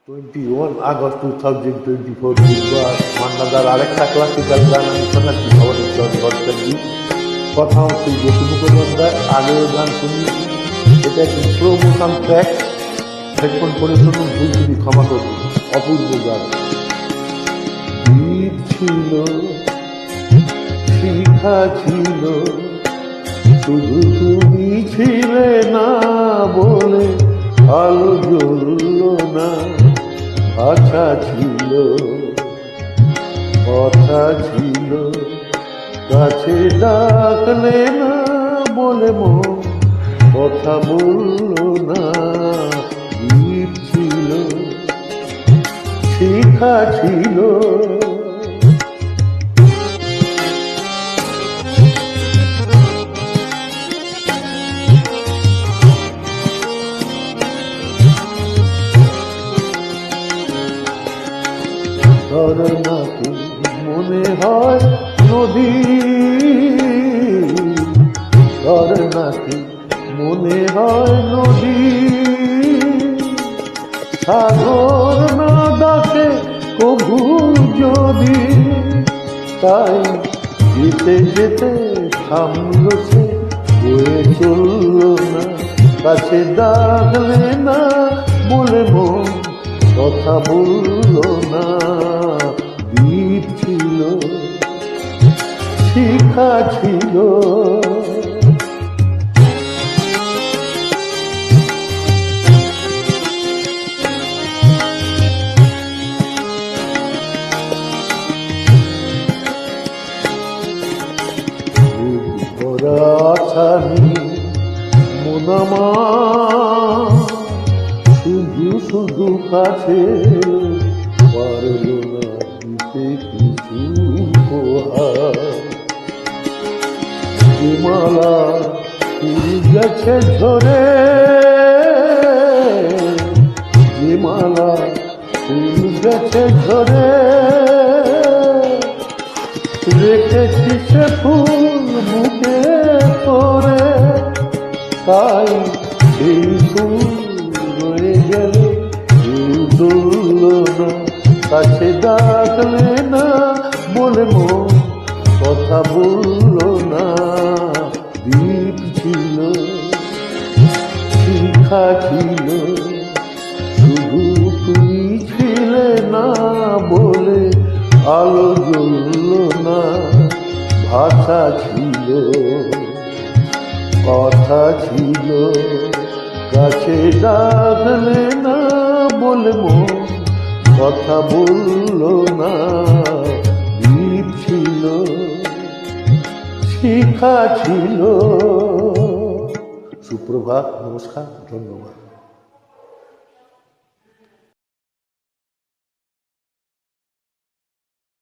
21 August 2024 বুধবার মান্নাদার আরেকটা classical গান আমি শোনাচ্ছি সবারই চর্চাটি। কথা হচ্ছে জ্যোতি মুখোপাধ্যায় আগেও গান শুনিয়েছি। এটা একটি স্লো মোশন ট্র্যাক। হেডফোন করে শুনুন, ভুল যদি ক্ষমা করুন। অপূর্ব গান। গীত ছিল, শিখা ছিল, শুধু তুমি ছিলে না বলে আলো জ্বলল না। আশা ছিল, কথা ছিল, কাছে ডাকলে না বলে মন কথা বলল না। গীত ছিল, শিখা ছিল, ঝরনাকে মনে হয় নদী, ঝরনাকে মনে হয় নদী। সাগর না ডাকে কবু যদি, তাই যেতে যেতে থামল সে, বয়ে চলল না। কাছে ডাকলে না বলে মন কথা বলল না। গীত ছিল, শিখা ছিল, ছানি মোনামা শুধু শুধু কাছে পারল না দিতে কিছু উপহার। যে মালা ফুল গেছে ঝরে, যে মালা ফুল গেছে ঝরে, রেখেছি সে ফুল বুকে করে, তাই এই ফুল রয়ে গেল, কেউ তুলল না। কাছে ডাকলে না বলে মন কথা বলল না। দ্বীপ ছিল, শিখা ছিল, শুধু তুমি ছিলে না বলে আলো জ্বলল না। ভাষা ছিল, কথা ছিল, কাছে ডাকলে না বলে মন কথা বলল না। দ্বীপ ছিল, শিখা ছিল। সুপ্রভাত, নমস্কার, ধন্যবাদ।